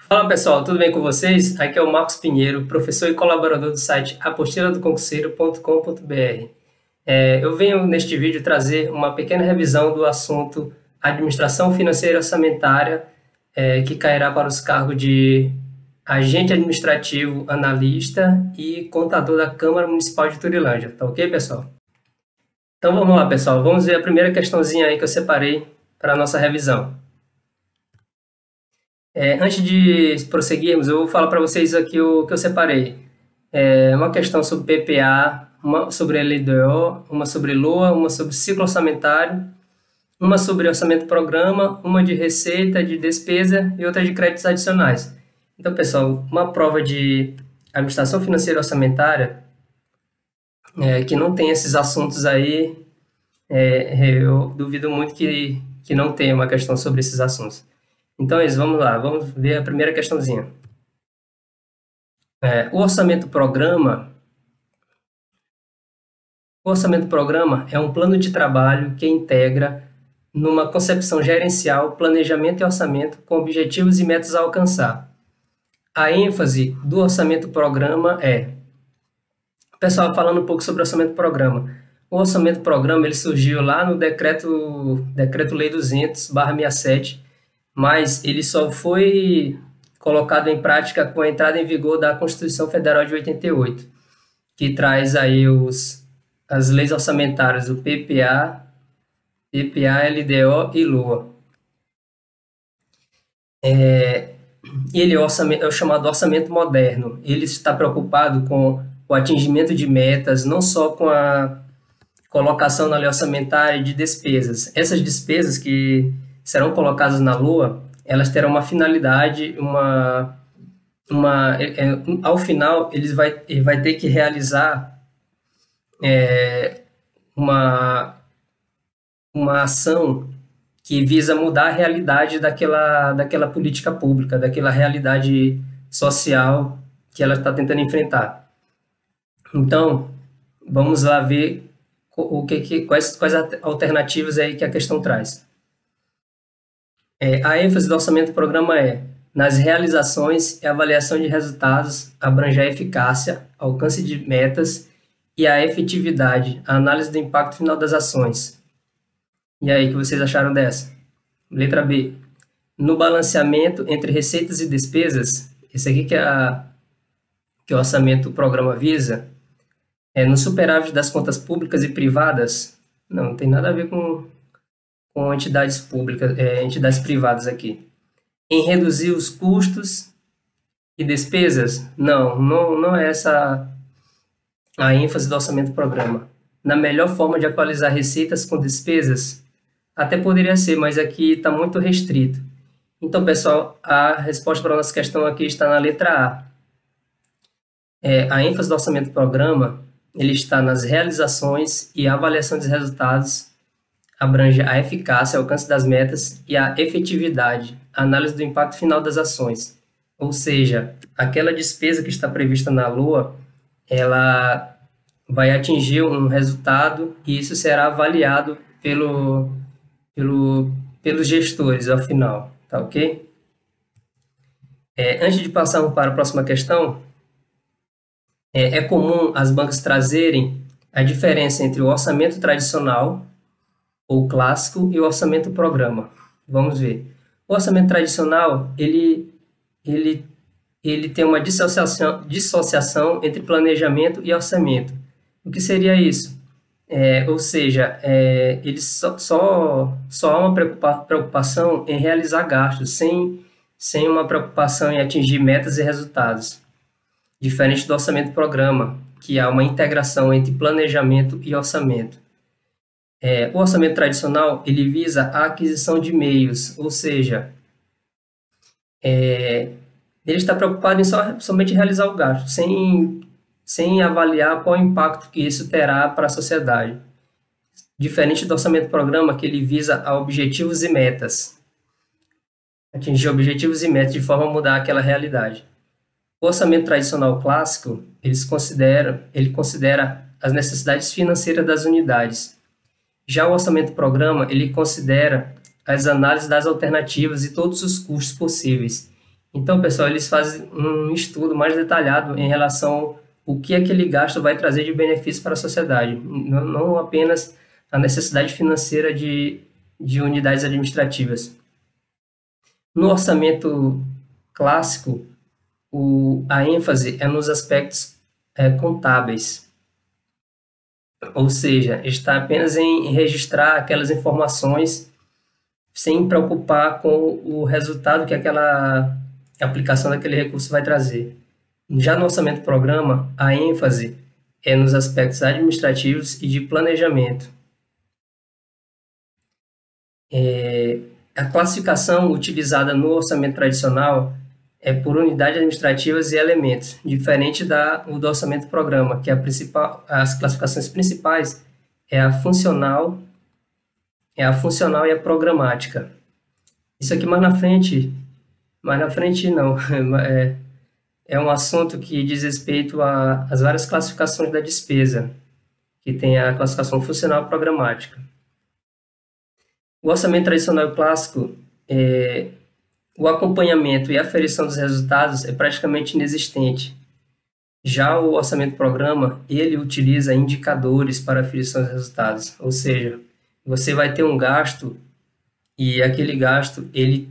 Fala pessoal, tudo bem com vocês? Aqui é o Marcos Pinheiro, professor e colaborador do site apostiladoconcurseiro.com.br. Eu venho neste vídeo trazer uma pequena revisão do assunto Administração Financeira e Orçamentária, que cairá para os cargos de agente administrativo, analista e contador da Câmara Municipal de Turilândia. Tá ok, pessoal? Então vamos lá, pessoal. Vamos ver a primeira questãozinha aí que eu separei para a nossa revisão. Antes de prosseguirmos, eu vou falar para vocês aqui o que eu separei. Uma questão sobre PPA, uma sobre LDO, uma sobre LOA, uma sobre ciclo orçamentário, uma sobre orçamento-programa, uma de receita, de despesa e outra de créditos adicionais. Então, pessoal, uma prova de administração financeira e orçamentária que não tem esses assuntos aí, eu duvido muito que não tenha uma questão sobre esses assuntos. Então, vamos lá, vamos ver a primeira questãozinha. O orçamento-programa é um plano de trabalho que integra numa concepção gerencial, planejamento e orçamento com objetivos e metas a alcançar. A ênfase do orçamento-programa Pessoal, falando um pouco sobre o orçamento-programa. O orçamento-programa ele surgiu lá no Decreto-Lei 200/67, mas ele só foi colocado em prática com a entrada em vigor da Constituição Federal de 88, que traz aí as leis orçamentárias, o PPA, LDO e LOA. Ele é o chamado orçamento moderno. Ele está preocupado com o atingimento de metas, não só com a colocação na lei orçamentária de despesas. Essas despesas que serão colocadas na LOA, elas terão uma finalidade, ao final, ele vai ter que realizar uma ação que visa mudar a realidade daquela política pública, daquela realidade social que ela está tentando enfrentar. Então, vamos lá ver quais alternativas aí que a questão traz. A ênfase do orçamento-programa nas realizações e avaliação de resultados, abrange a eficácia, alcance de metas e a efetividade, a análise do impacto final das ações. E aí, o que vocês acharam dessa? Letra B. No balanceamento entre receitas e despesas, esse aqui que o orçamento-programa visa, no superávit das contas públicas e privadas, não tem nada a ver com entidades públicas, entidades privadas aqui. Em reduzir os custos e despesas, não é essa a ênfase do orçamento-programa. Na melhor forma de equalizar receitas com despesas, até poderia ser, mas aqui está muito restrito. Então, pessoal, a resposta para a nossa questão aqui está na letra A. A ênfase do orçamento-programa ele está nas realizações e avaliação dos resultados, abrange a eficácia, alcance das metas e a efetividade, a análise do impacto final das ações. Ou seja, aquela despesa que está prevista na LOA, ela vai atingir um resultado e isso será avaliado pelos gestores ao final, tá ok? Antes de passarmos para a próxima questão, é comum as bancas trazerem a diferença entre o orçamento tradicional ou clássico e o orçamento-programa. Vamos ver. O orçamento tradicional, ele tem uma dissociação entre planejamento e orçamento. O que seria isso? Ou seja, ele só há uma preocupação em realizar gastos, sem uma preocupação em atingir metas e resultados. Diferente do orçamento-programa, que há uma integração entre planejamento e orçamento. O orçamento tradicional, ele visa a aquisição de meios, ou seja, ele está preocupado em somente realizar o gasto, sem avaliar qual o impacto que isso terá para a sociedade. Diferente do orçamento-programa, que ele visa a objetivos e metas. Atingir objetivos e metas de forma a mudar aquela realidade. O orçamento tradicional clássico, ele considera as necessidades financeiras das unidades. Já o orçamento-programa, ele considera as análises das alternativas e todos os custos possíveis. Então, pessoal, eles fazem um estudo mais detalhado em relação ao que aquele gasto vai trazer de benefício para a sociedade, não apenas a necessidade financeira de unidades administrativas. No orçamento clássico, a ênfase é nos aspectos contábeis, ou seja, está apenas em registrar aquelas informações sem preocupar com o resultado que aquela aplicação daquele recurso vai trazer. Já no orçamento programa, a ênfase é nos aspectos administrativos e de planejamento. A classificação utilizada no orçamento tradicional é por unidades administrativas e elementos, diferente do orçamento programa, que as classificações principais é a funcional e a programática. Isso aqui mais na frente não, é um assunto que diz respeito às várias classificações da despesa, que tem a classificação funcional e programática. O orçamento tradicional e clássico, o acompanhamento e a aferição dos resultados é praticamente inexistente. Já o orçamento programa, ele utiliza indicadores para aferição dos resultados, ou seja, você vai ter um gasto e aquele gasto ele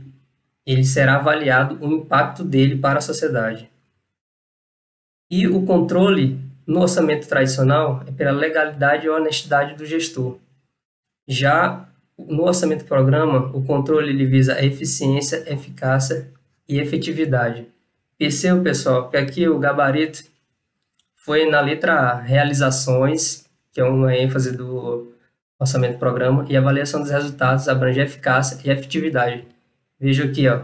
será avaliado o impacto dele para a sociedade. E o controle no orçamento tradicional é pela legalidade e honestidade do gestor. Já no orçamento programa, o controle ele visa a eficiência, eficácia e efetividade. Perceba, pessoal, que aqui o gabarito foi na letra A, realizações, que é uma ênfase do orçamento programa, e avaliação dos resultados abrange eficácia e efetividade. Veja aqui, ó,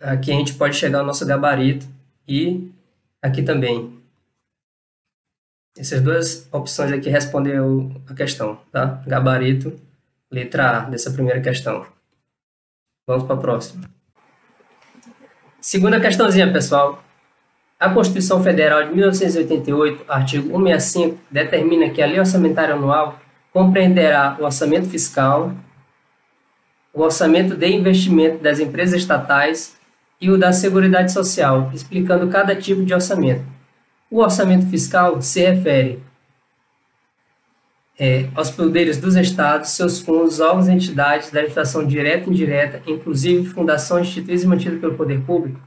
aqui a gente pode chegar ao nosso gabarito e aqui também. Essas duas opções aqui respondem a questão, tá? Gabarito, letra A dessa primeira questão. Vamos para a próxima. Segunda questãozinha, pessoal. A Constituição Federal de 1988, artigo 165, determina que a lei orçamentária anual compreenderá o orçamento fiscal, o orçamento de investimento das empresas estatais e o da Seguridade Social, explicando cada tipo de orçamento. O orçamento fiscal se refere aos poderes dos estados, seus fundos, órgãos e entidades da administração direta e indireta, inclusive fundações, instituídas e mantidas pelo poder público,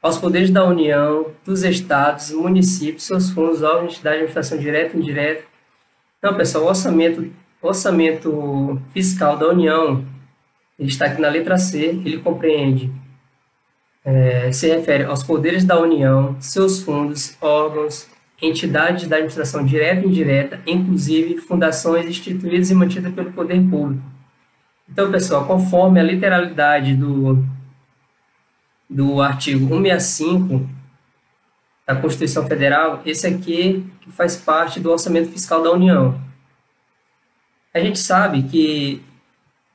aos poderes da União, dos estados, municípios, seus fundos, órgãos e entidades da administração direta e indireta. Então, pessoal, o orçamento fiscal da União, ele está aqui na letra C, ele compreende se refere aos poderes da União, seus fundos, órgãos, entidades da administração direta e indireta, inclusive fundações instituídas e mantidas pelo poder público. Então, pessoal, conforme a literalidade do artigo 165 da Constituição Federal, esse aqui que faz parte do orçamento fiscal da União. A gente sabe que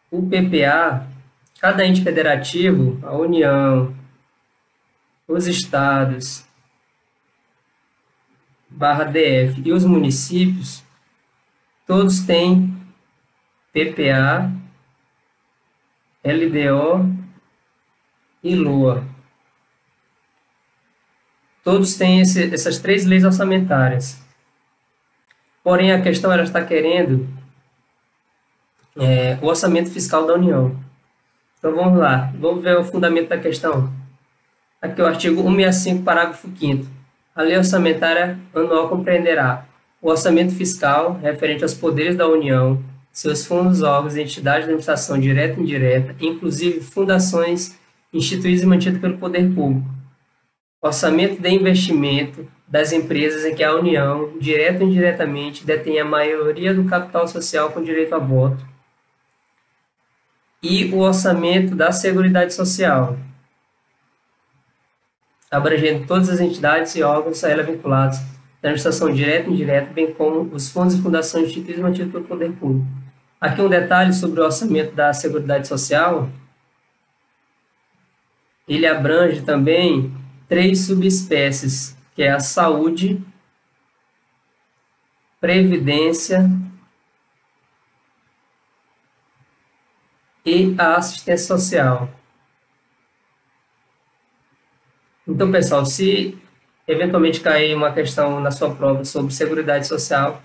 o PPA, cada ente federativo, a União, os estados, /DF e os municípios, todos têm PPA, LDO e LOA. Todos têm essas três leis orçamentárias. Porém, a questão ela está querendo o orçamento fiscal da União. Então, vamos lá. Vamos ver o fundamento da questão. Aqui o artigo 165, parágrafo 5º. A lei orçamentária anual compreenderá o orçamento fiscal referente aos poderes da União, seus fundos, órgãos e entidades de administração direta e indireta, inclusive fundações instituídas e mantidas pelo poder público. Orçamento de investimento das empresas em que a União, direta ou indiretamente, detém a maioria do capital social com direito a voto. E o orçamento da Seguridade Social, abrangendo todas as entidades e órgãos a ela vinculados, da administração direta e indireta, bem como os fundos e fundações instituídas e mantidos pelo poder público. Aqui um detalhe sobre o orçamento da Seguridade Social. Ele abrange também 3 subespécies, que é a saúde, previdência e a assistência social. Então, pessoal, se eventualmente cair uma questão na sua prova sobre Seguridade Social,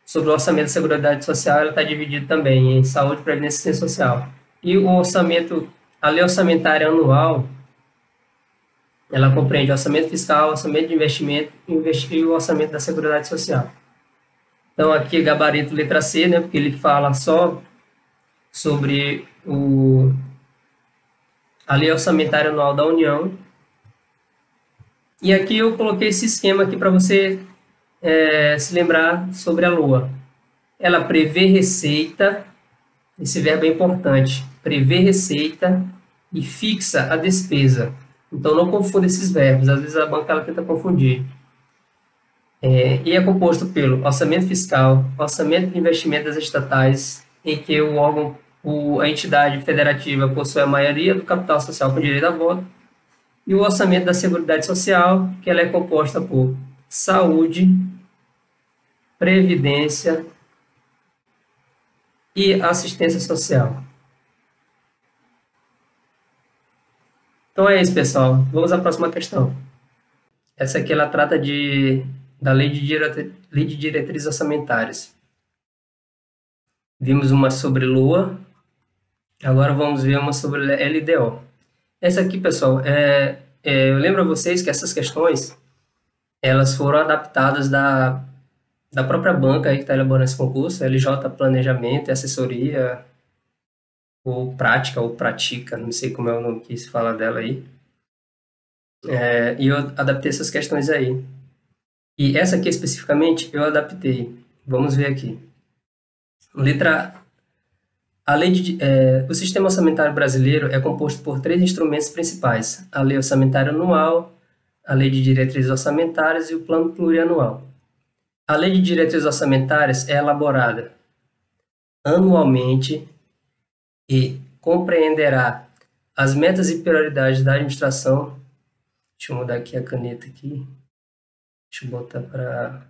sobre o orçamento da Seguridade Social, ela está dividida também em saúde, previdência e assistência social. E o orçamento, a lei orçamentária anual, ela compreende o orçamento fiscal, orçamento de investimento e o orçamento da Seguridade Social. Então, aqui, gabarito letra C, né, porque ele fala só sobre a lei orçamentária anual da União. E aqui eu coloquei esse esquema aqui para você se lembrar sobre a LOA. Ela prevê receita, esse verbo é importante, prevê receita e fixa a despesa. Então, não confunda esses verbos, às vezes a banca ela tenta confundir. E é composto pelo orçamento fiscal, orçamento de investimento das estatais, em que o órgão, a entidade federativa possui a maioria do capital social com direito a voto, e o orçamento da Seguridade Social, que ela é composta por saúde, previdência e assistência social. Então é isso, pessoal. Vamos à próxima questão. Essa aqui ela trata da lei de diretrizes orçamentárias. Vimos uma sobre LOA, agora vamos ver uma sobre LDO. Essa aqui, pessoal, eu lembro a vocês que essas questões elas foram adaptadas da própria banca aí que está elaborando esse concurso, LJ Planejamento e Assessoria, ou Prática, ou Pratica, não sei como é o nome que se fala dela aí. E eu adaptei essas questões aí. E essa aqui especificamente eu adaptei. Vamos ver aqui. Letra A. O sistema orçamentário brasileiro é composto por 3 instrumentos principais: a lei orçamentária anual, a lei de diretrizes orçamentárias e o plano plurianual. A lei de diretrizes orçamentárias é elaborada anualmente e compreenderá as metas e prioridades da administração. Deixa eu mudar aqui a caneta aqui. Deixa eu botar para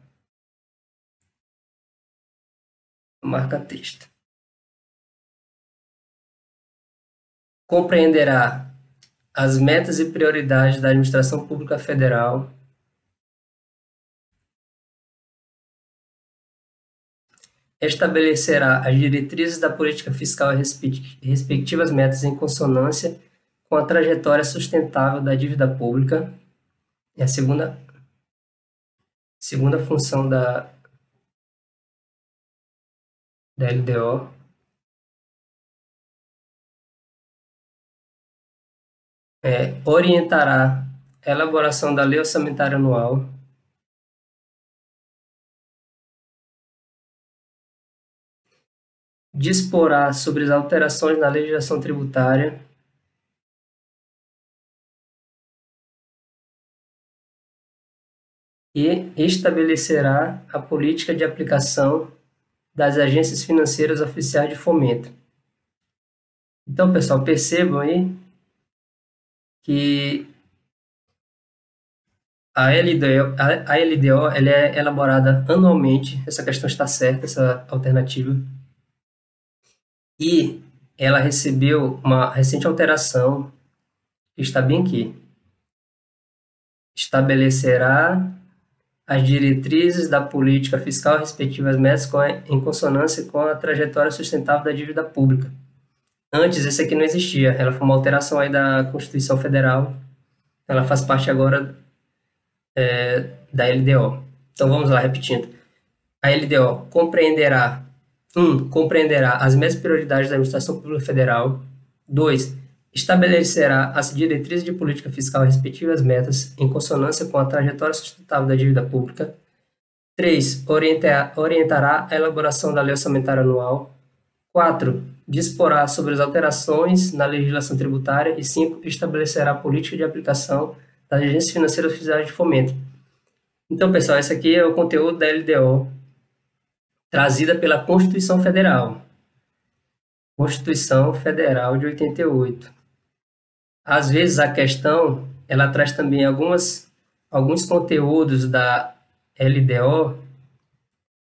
marca texto. Compreenderá as metas e prioridades da administração pública federal, estabelecerá as diretrizes da política fiscal e respectivas metas em consonância com a trajetória sustentável da dívida pública. É a segunda função da LDO. Orientará a elaboração da lei orçamentária anual, disporá sobre as alterações na legislação tributária, e estabelecerá a política de aplicação das agências financeiras oficiais de fomento. Então, pessoal, percebam aí que a LDO ela é elaborada anualmente, essa questão está certa, essa alternativa, e ela recebeu uma recente alteração, que está bem aqui. Estabelecerá as diretrizes da política fiscal respectivas metas em consonância com a trajetória sustentável da dívida pública. Antes, esse aqui não existia, ela foi uma alteração aí da Constituição Federal, ela faz parte agora da LDO. Então, vamos lá, repetindo. A LDO compreenderá as mesmas prioridades da administração pública federal. 2. Estabelecerá as diretrizes de política fiscal e respectivas metas em consonância com a trajetória sustentável da dívida pública. 3. Orientará a elaboração da lei orçamentária anual. 4. Disporá sobre as alterações na legislação tributária. E 5. Estabelecerá a política de aplicação das agências financeiras oficiais de fomento. Então, pessoal, esse aqui é o conteúdo da LDO, trazida pela Constituição Federal. Constituição Federal de 88. Às vezes a questão, ela traz também alguns conteúdos da LDO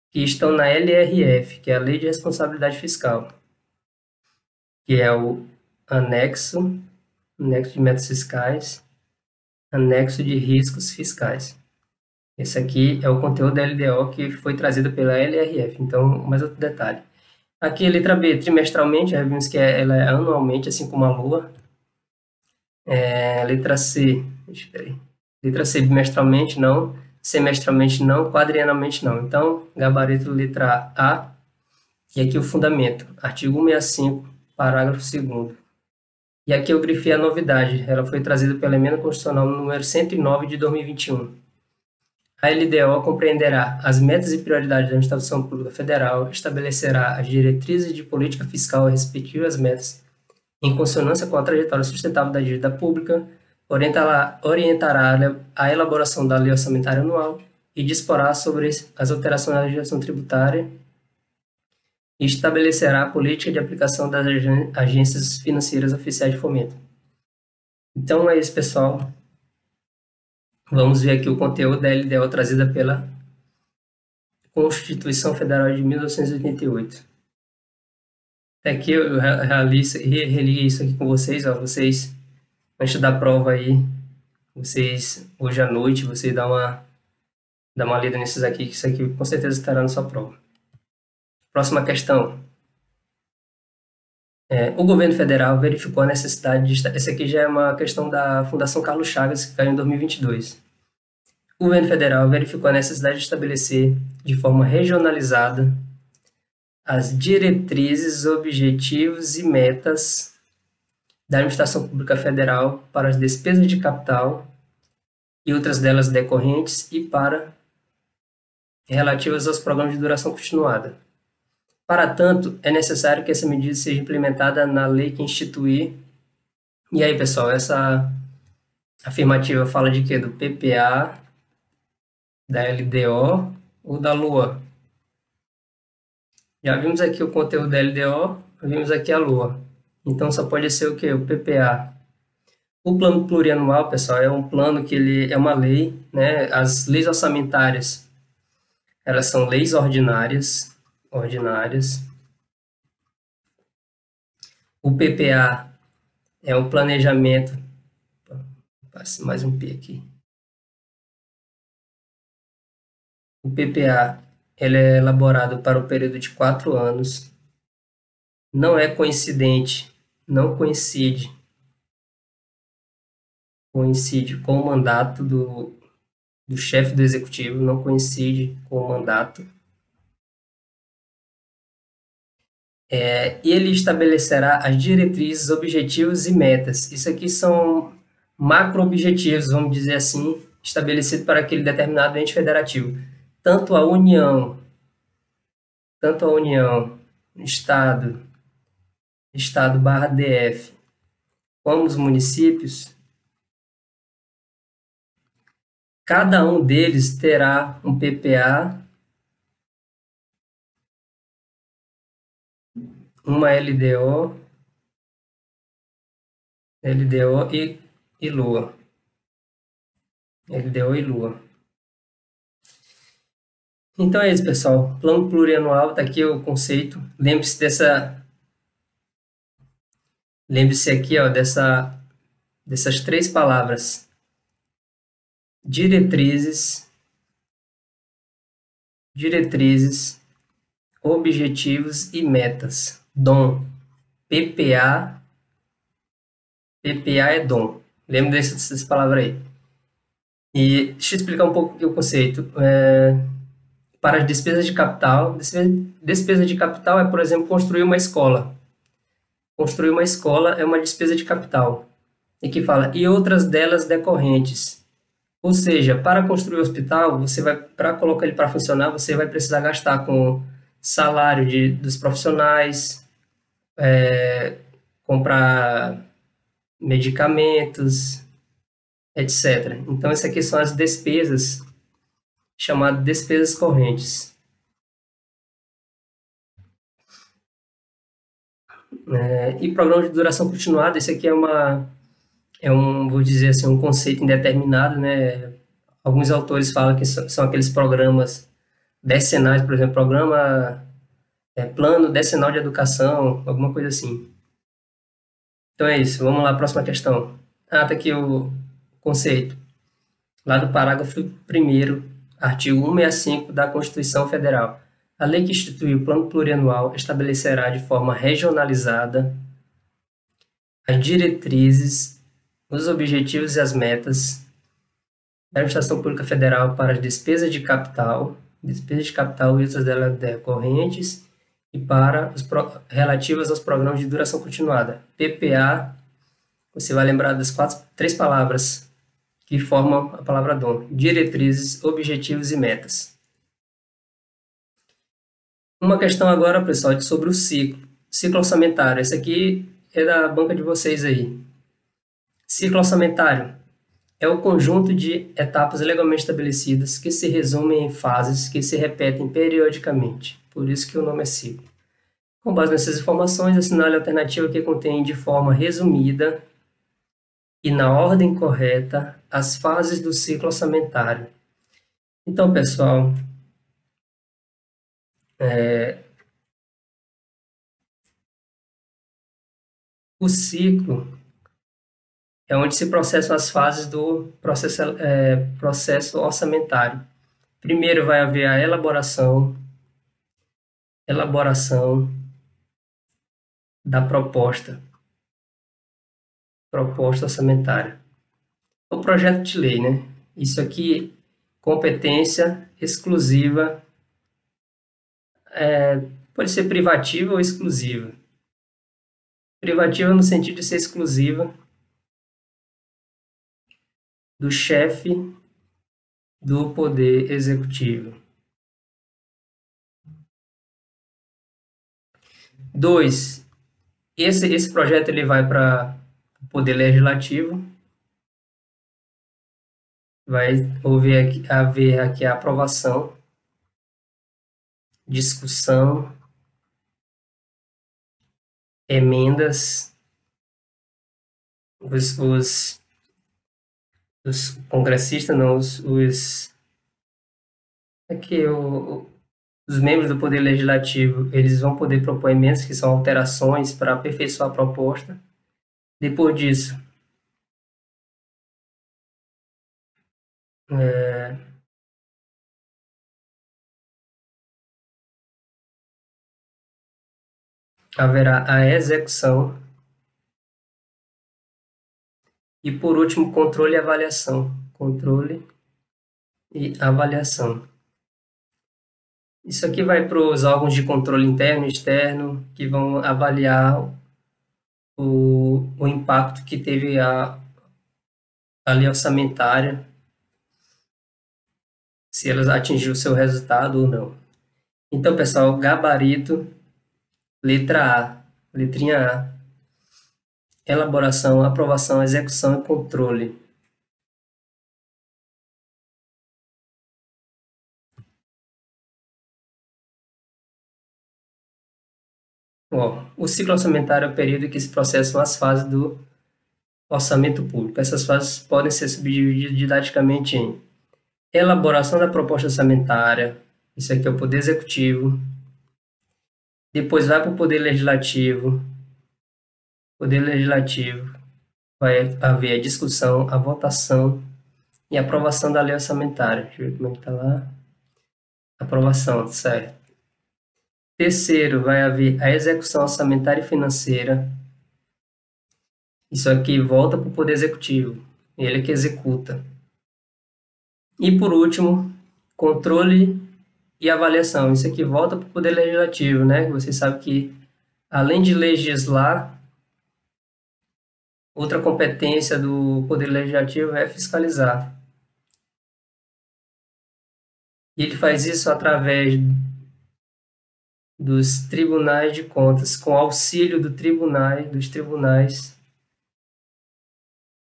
que estão na LRF, que é a Lei de Responsabilidade Fiscal, que é o anexo de metas fiscais, Anexo de riscos fiscais. Esse aqui é o conteúdo da LDO que foi trazido pela LRF. Então, mais outro detalhe. Aqui, a letra B, trimestralmente, já vimos que ela é anualmente, assim como a Lua. Letra C, letra C, bimestralmente não, semestralmente não, quadrienalmente não. Então, gabarito letra A, e aqui o fundamento, artigo 165, parágrafo 2º. E aqui eu grifei a novidade, ela foi trazida pela Emenda Constitucional número 109 de 2021. A LDO compreenderá as metas e prioridades da Administração Pública Federal, estabelecerá as diretrizes de política fiscal respectivas metas, em consonância com a trajetória sustentável da dívida pública, orientará a elaboração da lei orçamentária anual e disporá sobre as alterações na legislação tributária e estabelecerá a política de aplicação das agências financeiras oficiais de fomento. Então é isso, pessoal. Vamos ver aqui o conteúdo da LDO trazida pela Constituição Federal de 1988. Aqui eu reli isso aqui com vocês, ó, vocês, antes da prova aí, vocês, hoje à noite, vocês dá uma lida nesses aqui, que isso aqui com certeza estará na sua prova. Próxima questão. O governo federal verificou a necessidade de... Essa aqui já é uma questão da Fundação Carlos Chagas, que caiu em 2022. O governo federal verificou a necessidade de estabelecer, de forma regionalizada, as diretrizes, objetivos e metas da Administração Pública Federal para as despesas de capital e outras delas decorrentes e para relativas aos programas de duração continuada. Para tanto, é necessário que essa medida seja implementada na lei que instituir. E aí, pessoal, essa afirmativa fala de quê? Do PPA, da LDO ou da Lua? Já vimos aqui o conteúdo da LDO, vimos aqui a Lua. Então, só pode ser o quê? O PPA. O plano plurianual, pessoal, é um plano que ele é uma lei, né? As leis orçamentárias, elas são leis ordinárias. O PPA é um planejamento... Passe mais um P aqui. O PPA ele é elaborado para o período de 4 anos. Não é coincidente, não coincide com o mandato do chefe do executivo, não coincide com o mandato. E ele estabelecerá as diretrizes, objetivos e metas. Isso aqui são macro-objetivos, vamos dizer assim, estabelecidos para aquele determinado ente federativo. Tanto a União, Estado/DF, como os municípios, cada um deles terá um PPA, uma LDO e Lua. LDO e Lua. Então é isso, pessoal. Plano plurianual, tá aqui o conceito. Lembre-se aqui, ó, dessas 3 palavras. Diretrizes, objetivos e metas. DOM. PPA é DOM. Lembra dessas palavras aí. E deixa eu explicar um pouco aqui o conceito. Para as despesas de capital, despesa de capital é, por exemplo, construir uma escola. Construir uma escola é uma despesa de capital. E que fala, e outras delas decorrentes. Ou seja, para construir o hospital, para colocar ele para funcionar, você vai precisar gastar com salário dos profissionais, comprar medicamentos, etc. Então, essas aqui são as despesas, chamadas despesas correntes. E programa de duração continuada, esse aqui vou dizer assim, um conceito indeterminado, né? Alguns autores falam que são aqueles programas decenais, por exemplo, programa plano decenal de educação, alguma coisa assim. Então é isso, vamos lá, próxima questão. Tá aqui o conceito. lá do parágrafo 1º, artigo 165 da Constituição Federal. A lei que institui o Plano Plurianual estabelecerá de forma regionalizada as diretrizes, os objetivos e as metas da Administração Pública Federal para as despesas de capital e outras delas decorrentes, e para os relativas aos programas de duração continuada. PPA, você vai lembrar das três palavras que formam a palavra dono: diretrizes, objetivos e metas. Uma questão agora, pessoal, sobre o ciclo orçamentário. Esse aqui é da banca de vocês aí. Ciclo orçamentário é o conjunto de etapas legalmente estabelecidas que se resumem em fases que se repetem periodicamente. Por isso que o nome é ciclo. Com base nessas informações, assinale a alternativa que contém de forma resumida e na ordem correta as fases do ciclo orçamentário. Então, pessoal, o ciclo é onde se processam as fases do processo orçamentário. Primeiro vai haver a elaboração da proposta orçamentária. O projeto de lei, né? Isso aqui, competência exclusiva, pode ser privativa ou exclusiva. Privativa no sentido de ser exclusiva do chefe do Poder Executivo. 2. Esse projeto ele vai para o Poder Legislativo. Vai haver aqui a aprovação, discussão, emendas, os congressistas, não, os membros do Poder Legislativo, eles vão poder propor emendas, que são alterações para aperfeiçoar a proposta. Depois disso, haverá a execução e, por último, controle e avaliação. Controle e avaliação. Isso aqui vai para os órgãos de controle interno e externo, que vão avaliar o impacto que teve a lei orçamentária, se ela atingiu o seu resultado ou não. Então, pessoal, gabarito, letrinha A, elaboração, aprovação, execução e controle. O ciclo orçamentário é o período em que se processam as fases do orçamento público. Essas fases podem ser subdivididas didaticamente em elaboração da proposta orçamentária, isso aqui é o Poder Executivo. Depois vai para o Poder Legislativo. Poder Legislativo vai haver a discussão, a votação e a aprovação da lei orçamentária. Deixa eu ver como é que está lá. Aprovação, certo. Terceiro, vai haver a execução orçamentária e financeira. Isso aqui volta para o Poder Executivo, ele que executa. E por último, controle e avaliação. Isso aqui volta para o Poder Legislativo, né? Você sabe que, além de legislar, outra competência do Poder Legislativo é fiscalizar. E ele faz isso através dos tribunais de contas, com auxílio dos tribunais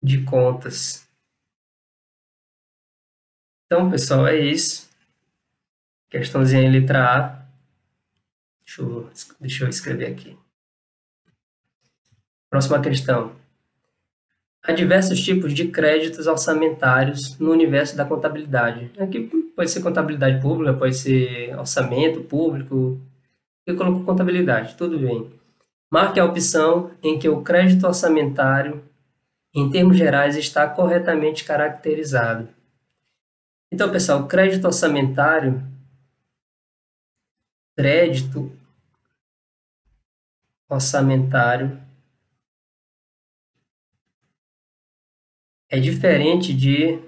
de contas. Então, pessoal, é isso. Questãozinha em letra A. Deixa eu escrever aqui. Próxima questão. Há diversos tipos de créditos orçamentários no universo da contabilidade. Aqui pode ser contabilidade pública, pode ser orçamento público. Eu coloco contabilidade, tudo bem. Marque a opção em que o crédito orçamentário, em termos gerais, está corretamente caracterizado. Então, pessoal, crédito orçamentário é diferente de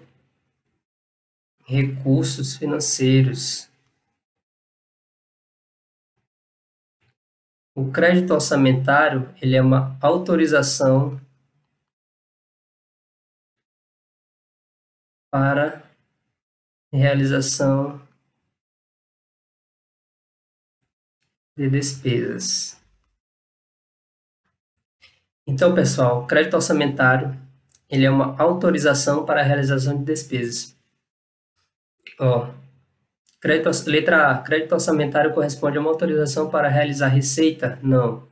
recursos financeiros. O crédito orçamentário, ele é uma autorização para realização de despesas. Então, pessoal, crédito orçamentário, ele é uma autorização para a realização de despesas. Ó, letra A, crédito orçamentário corresponde a uma autorização para realizar receita? Não.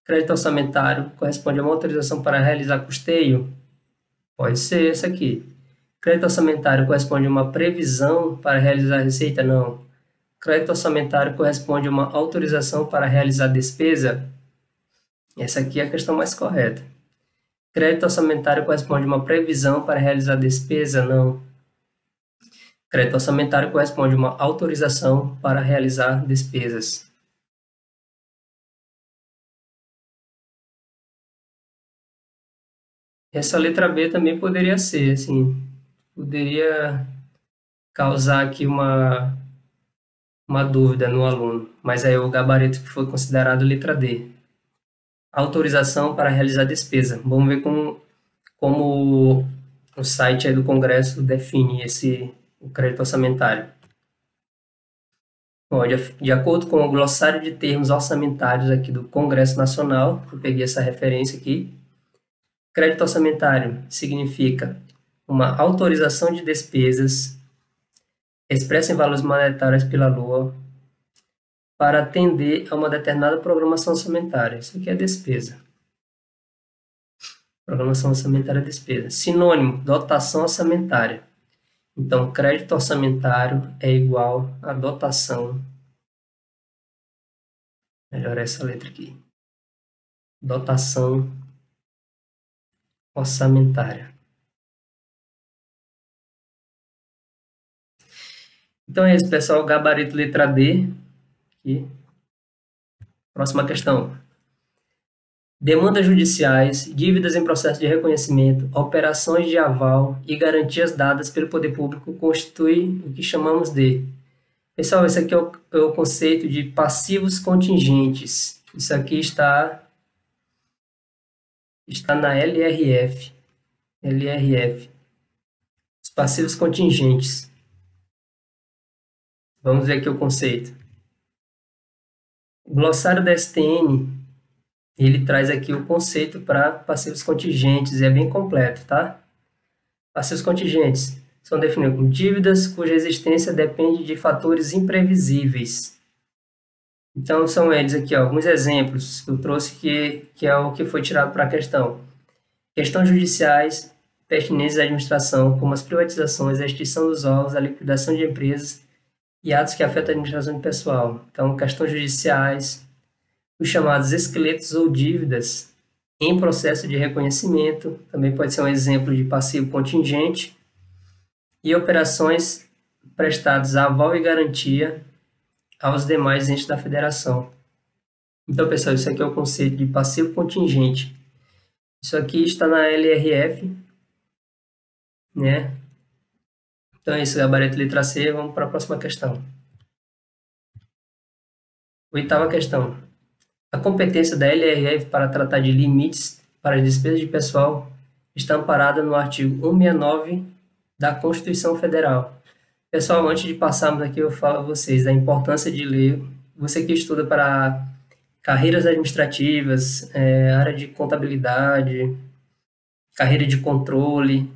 Crédito orçamentário corresponde a uma autorização para realizar custeio? Pode ser essa aqui. Crédito orçamentário corresponde a uma previsão para realizar receita? Não. Crédito orçamentário corresponde a uma autorização para realizar despesa? Essa aqui é a questão mais correta. Crédito orçamentário corresponde a uma previsão para realizar despesa? Não. Crédito orçamentário corresponde a uma autorização para realizar despesas. Essa letra B também poderia ser, assim, poderia causar aqui uma dúvida no aluno, mas aí o gabarito que foi considerado letra D. Autorização para realizar despesa. Vamos ver como o site aí do Congresso define o crédito orçamentário. Bom, de acordo com o glossário de termos orçamentários aqui do Congresso Nacional, eu peguei essa referência aqui, crédito orçamentário significa uma autorização de despesas expressa em valores monetários pela LOA para atender a uma determinada programação orçamentária. Isso aqui é despesa. Programação orçamentária é despesa. Sinônimo, dotação orçamentária. Então, crédito orçamentário é igual a dotação. Melhorar essa letra aqui. Dotação orçamentária. Então é isso, pessoal. Gabarito letra D. Aqui. Próxima questão. Demandas judiciais, dívidas em processo de reconhecimento, operações de aval e garantias dadas pelo poder público constituem o que chamamos de... Pessoal, esse aqui é o conceito de passivos contingentes. Isso aqui está na LRF. LRF. Os passivos contingentes. Vamos ver aqui o conceito. O glossário da STN, ele traz aqui o conceito para passivos contingentes, e é bem completo, tá? Passivos contingentes são definidos como dívidas cuja existência depende de fatores imprevisíveis. Então, são eles aqui, ó, alguns exemplos que eu trouxe que é o que foi tirado para a questão. Questões judiciais pertinentes à administração, como as privatizações, a extinção dos órgãos, a liquidação de empresas e atos que afetam a administração de pessoal. Então, questões judiciais, os chamados esqueletos ou dívidas em processo de reconhecimento, também pode ser um exemplo de passivo contingente, e operações prestadas a aval e garantia aos demais entes da federação. Então, pessoal, isso aqui é o conceito de passivo contingente. Isso aqui está na LRF, né? Então é isso, gabarito letra C. Vamos para a próxima questão. Oitava questão. A competência da LRF para tratar de limites para as despesas de pessoal está amparada no artigo 169 da Constituição Federal. Pessoal, antes de passarmos aqui, eu falo a vocês da importância de ler. Você que estuda para carreiras administrativas, área de contabilidade, carreira de controle,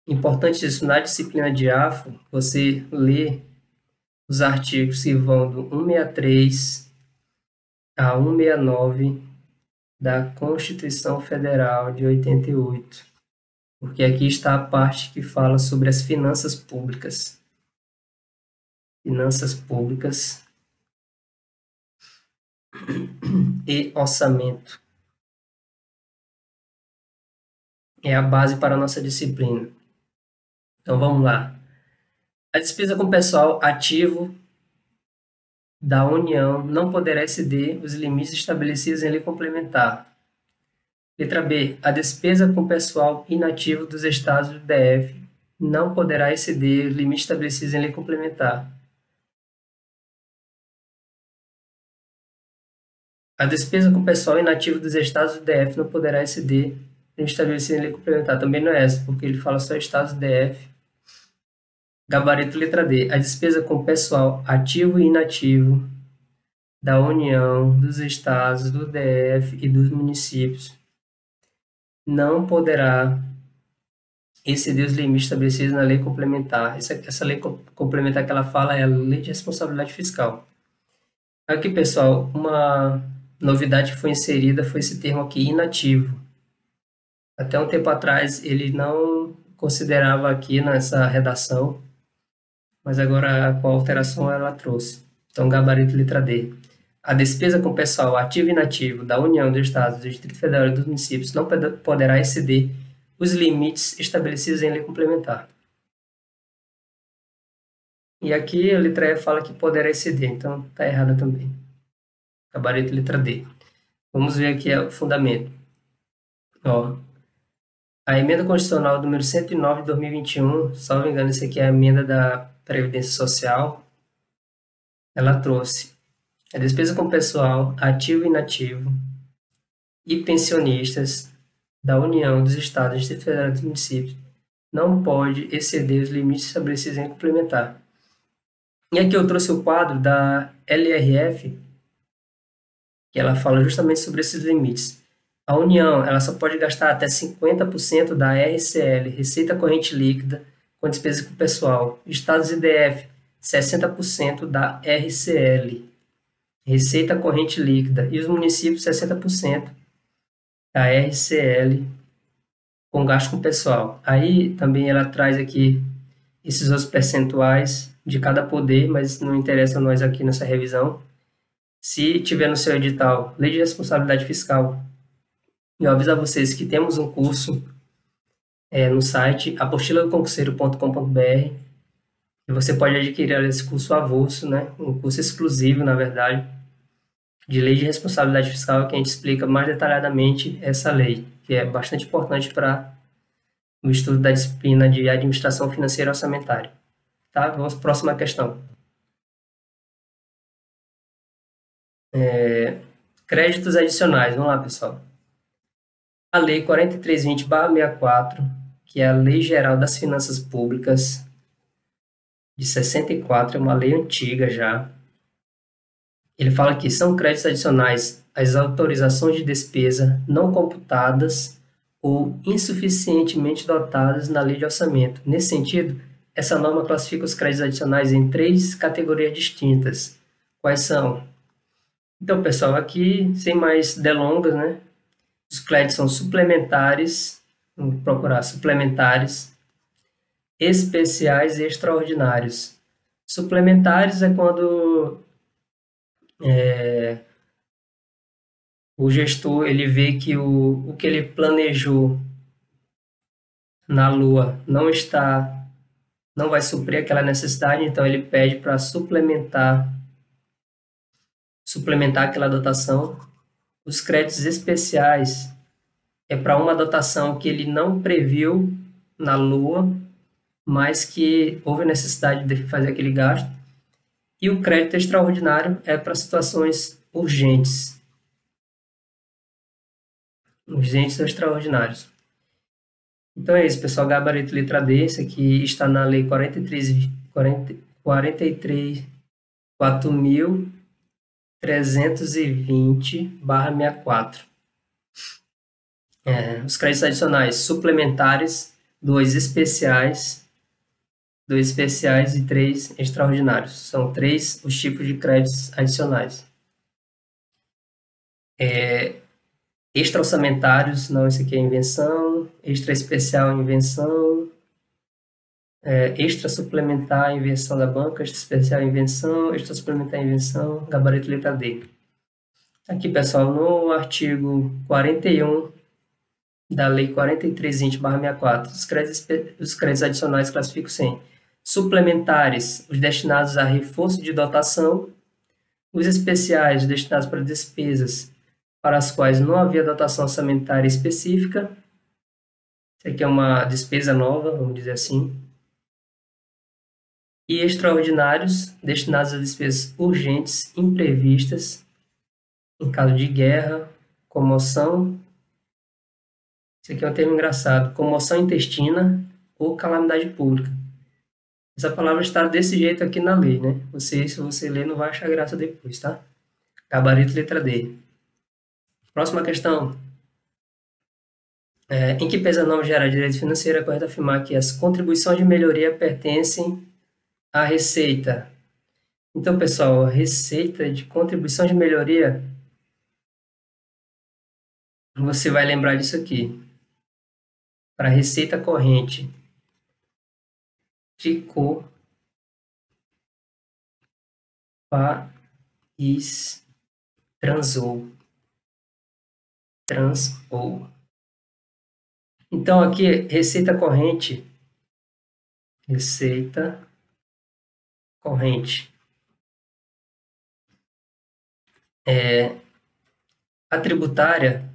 importante isso na disciplina de AFO, você lê os artigos que vão do 163 a 169 da Constituição Federal de 88, porque aqui está a parte que fala sobre as finanças públicas. Finanças públicas e orçamento. É a base para a nossa disciplina. Então, vamos lá. A despesa com pessoal ativo da União não poderá exceder os limites estabelecidos em lei complementar. Letra B. A despesa com pessoal inativo dos estados do DF não poderá exceder os limites estabelecidos em lei complementar. A despesa com pessoal inativo dos estados do DF não poderá exceder o limite estabelecido em lei complementar. Também não é essa, porque ele fala só estados do DF. Gabarito letra D. A despesa com pessoal ativo e inativo da União, dos estados, do DF e dos municípios não poderá exceder os limites estabelecidos na lei complementar. Essa lei complementar que ela fala é a Lei de Responsabilidade Fiscal. Aqui, pessoal, uma novidade que foi inserida foi esse termo aqui, inativo. Até um tempo atrás ele não considerava aqui nessa redação, mas agora com a alteração ela trouxe. Então, gabarito letra D. A despesa com pessoal ativo e inativo da União, dos Estados, do Distrito Federal e dos municípios não poderá exceder os limites estabelecidos em lei complementar. E aqui a letra E fala que poderá exceder, então está errada também. Gabarito letra D. Vamos ver aqui o fundamento. Ó, a emenda constitucional número 109 de 2021, salvo engano, isso aqui é a emenda da Previdência Social, ela trouxe a despesa com pessoal ativo e inativo e pensionistas da União, dos Estados, do Distrito Federal e dos municípios não pode exceder os limites estabelecidos em complementar. E aqui eu trouxe o quadro da LRF, que ela fala justamente sobre esses limites. A União ela só pode gastar até 50% da RCL, Receita Corrente Líquida, com despesa com pessoal. Estados e DF, 60% da RCL, Receita Corrente Líquida. E os municípios, 60% da RCL, com gasto com pessoal. Aí também ela traz aqui esses outros percentuais de cada poder, mas não interessa a nós aqui nessa revisão. Se tiver no seu edital Lei de Responsabilidade Fiscal, eu aviso a vocês que temos um curso no site apostiladoconcurseiro.com.br e você pode adquirir esse curso avulso, né? Um curso exclusivo, na verdade, de Lei de Responsabilidade Fiscal, que a gente explica mais detalhadamente essa lei, que é bastante importante para o estudo da disciplina de Administração Financeira e Orçamentária. Tá? Vamos para a próxima questão. Créditos adicionais. Vamos lá, pessoal. A Lei 4320/64, que é a Lei Geral das Finanças Públicas, de 64, é uma lei antiga já. Ele fala que são créditos adicionais às autorizações de despesa não computadas ou insuficientemente dotadas na lei de orçamento. Nesse sentido, essa norma classifica os créditos adicionais em 3 categorias distintas. Quais são? Então, pessoal, aqui, sem mais delongas, né? Os créditos são suplementares, vamos procurar suplementares, especiais e extraordinários. Suplementares é quando o gestor ele vê que o que ele planejou na Lua não vai suprir aquela necessidade, então ele pede para suplementar aquela dotação. Os créditos especiais é para uma dotação que ele não previu na Lua, mas que houve necessidade de fazer aquele gasto. E o crédito extraordinário é para situações urgentes. Urgentes ou extraordinários. Então é isso, pessoal. Gabarito letra D. Esse aqui está na Lei 4.320/64. Os créditos adicionais suplementares, 2 especiais e 3 extraordinários. São 3 os tipos de créditos adicionais. Extra-orçamentários, não, esse aqui é invenção. Extra-especial, invenção. Extra-suplementar, invenção da banca. Extra-especial, invenção. Extra-suplementar, invenção. Gabarito letra D. Aqui, pessoal, no artigo 41 da Lei 4320/64, os créditos adicionais classificam-se em suplementares, os destinados a reforço de dotação, os especiais, destinados para despesas para as quais não havia dotação orçamentária específica. Isso aqui é uma despesa nova, vamos dizer assim. E extraordinários, destinados a despesas urgentes, imprevistas, em caso de guerra, comoção. Isso aqui é um termo engraçado, comoção intestina ou calamidade pública. Essa palavra está desse jeito aqui na lei, né? Se você ler, não vai achar graça depois, tá? Gabarito letra D. Próxima questão. Em que pesa a norma geral de direito financeiro, é correto afirmar que as contribuições de melhoria pertencem à receita. Então, pessoal, a receita de contribuição de melhoria, você vai lembrar disso aqui. Para receita corrente, ficou país transou. Então, aqui, receita corrente. A tributária,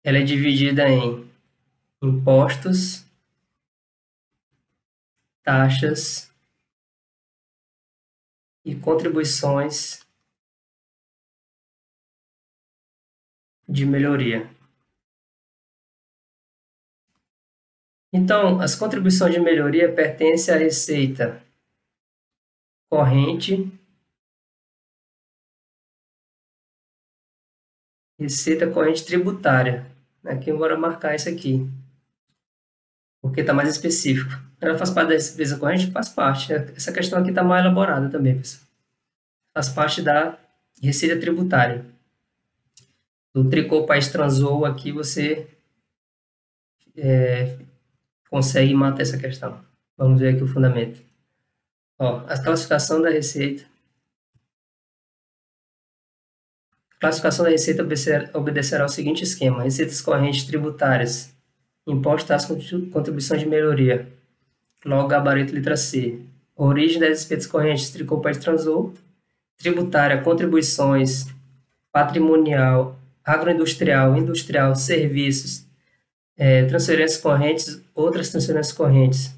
ela é dividida em impostos, taxas e contribuições de melhoria. Então, as contribuições de melhoria pertencem à receita corrente, receita corrente tributária. Aqui eu vou marcar isso aqui, porque está mais específico. Ela faz parte da despesa corrente? Faz parte. Essa questão aqui está mais elaborada também, pessoal. Faz parte da receita tributária. Do tricô país transou, aqui você consegue matar essa questão. Vamos ver aqui o fundamento. A classificação da receita. A classificação da receita obedecerá ao seguinte esquema: receitas correntes tributárias, impostos, taxas, contribuições de melhoria. Logo, gabarito letra C. Origem das despesas correntes, tricô país transou. Tributária, contribuições, patrimonial, agroindustrial, industrial, serviços, transferências correntes, outras transferências correntes.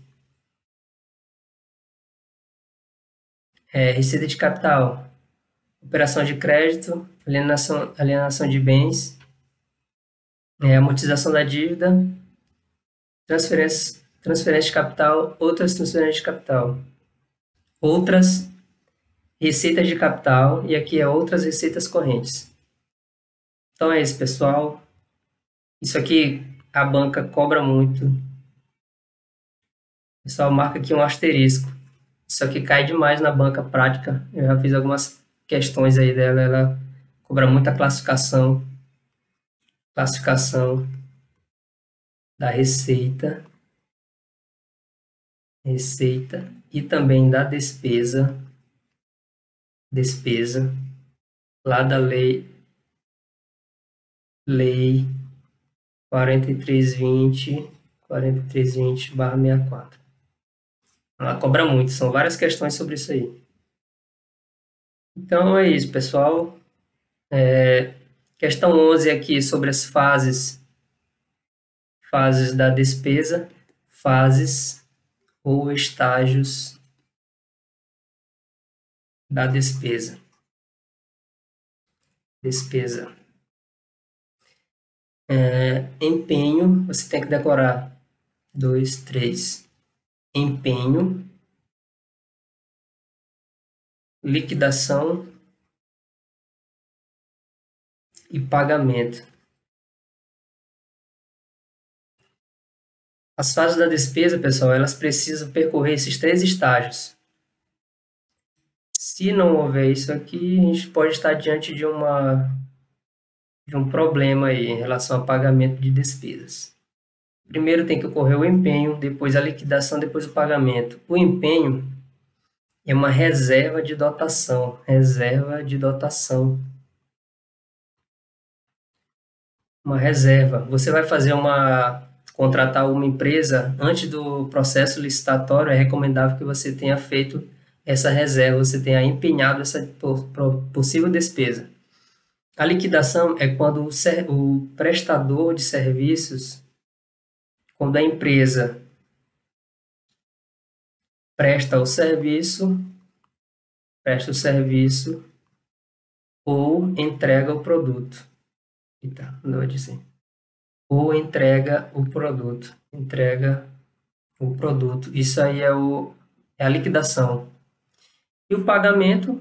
Receita de capital, operação de crédito, alienação de bens, amortização da dívida, transferência de capital, outras transferências de capital, outras receitas de capital, e aqui é outras receitas correntes. Então é isso, pessoal. Isso aqui a banca cobra muito. O pessoal marca aqui um asterisco. Isso aqui cai demais na banca prática. Eu já fiz algumas questões aí dela. Ela cobra muita classificação da receita e também da despesa lá da lei 4320/64. Ela cobra muito, são várias questões sobre isso aí. Então é isso, pessoal. Questão 11 aqui sobre as fases da despesa, fases ou estágios da despesa. Empenho, você tem que decorar 2, 3. Empenho, liquidação e pagamento. As fases da despesa, pessoal, elas precisam percorrer esses 3 estágios. Se não houver isso aqui, a gente pode estar diante de um problema aí em relação ao pagamento de despesas. Primeiro tem que ocorrer o empenho, depois a liquidação, depois o pagamento. O empenho é uma reserva de dotação. Uma reserva. Você vai fazer uma contratar uma empresa, antes do processo licitatório, é recomendável que você tenha feito essa reserva, você tenha empenhado essa possível despesa. A liquidação é quando o prestador de serviços, quando a empresa presta o serviço ou entrega o produto. Eita, não vou dizer. Ou entrega o produto. Isso aí é a liquidação. E o pagamento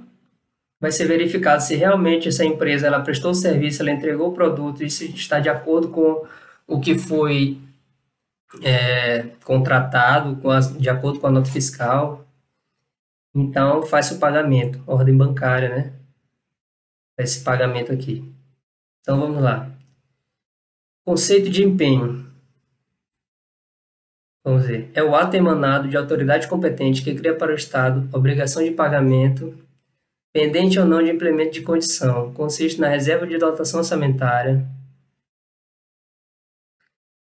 vai ser verificado se realmente essa empresa ela prestou o serviço, ela entregou o produto, isso está de acordo com o que foi contratado, de acordo com a nota fiscal. Então, faz o pagamento, ordem bancária, né? Esse pagamento aqui. Então, vamos lá. Conceito de empenho. Vamos ver. É o ato emanado de autoridade competente que cria para o Estado obrigação de pagamento, pendente ou não de implemento de condição. Consiste na reserva de dotação orçamentária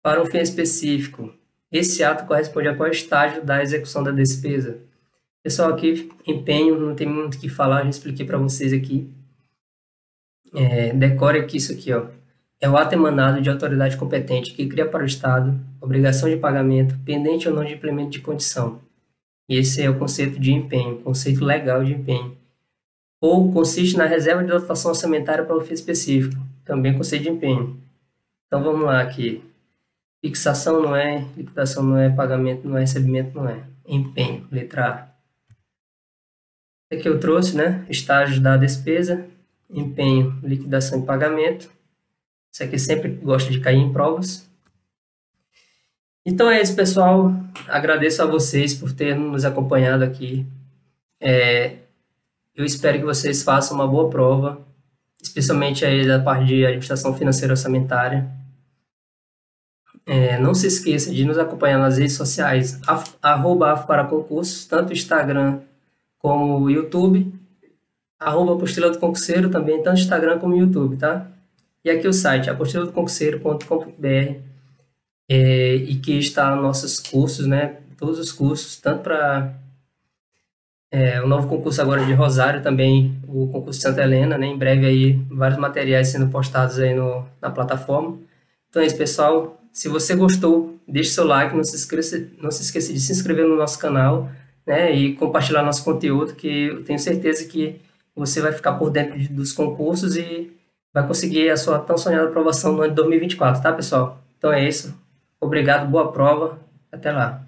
para um fim específico. Esse ato corresponde a qual estágio da execução da despesa? Pessoal, aqui, empenho, não tem muito o que falar, já expliquei para vocês aqui. Decore aqui isso aqui, ó. É o ato emanado de autoridade competente que cria para o Estado obrigação de pagamento, pendente ou não de implemento de condição. E esse é o conceito de empenho, conceito legal de empenho. Ou consiste na reserva de dotação orçamentária para um fim específico, também conceito de empenho. Então vamos lá aqui. Fixação não é, liquidação não é, pagamento não é, recebimento não é. Empenho, letra A. Aqui eu trouxe, né? Estágios da despesa, empenho, liquidação e pagamento. Isso aqui sempre gosta de cair em provas. Então é isso, pessoal. Agradeço a vocês por terem nos acompanhado aqui. Eu espero que vocês façam uma boa prova, especialmente aí da parte de administração financeira orçamentária. Não se esqueça de nos acompanhar nas redes sociais, @AFParaConcursos, tanto Instagram como o YouTube, @Apostila do Concurseiro também, tanto Instagram como YouTube, tá? E aqui o site, apostiladoconcurseiro.com.br, e que está nossos cursos, né? Todos os cursos, tanto para o novo concurso agora de Rosário, também o concurso de Santa Helena, né? Em breve aí, vários materiais sendo postados aí na plataforma. Então é isso, pessoal. Se você gostou, deixe seu like, não se esqueça de se inscrever no nosso canal, né, e compartilhar nosso conteúdo, que eu tenho certeza que você vai ficar por dentro dos concursos e vai conseguir a sua tão sonhada aprovação no ano de 2024, tá, pessoal? Então é isso. Obrigado, boa prova. Até lá.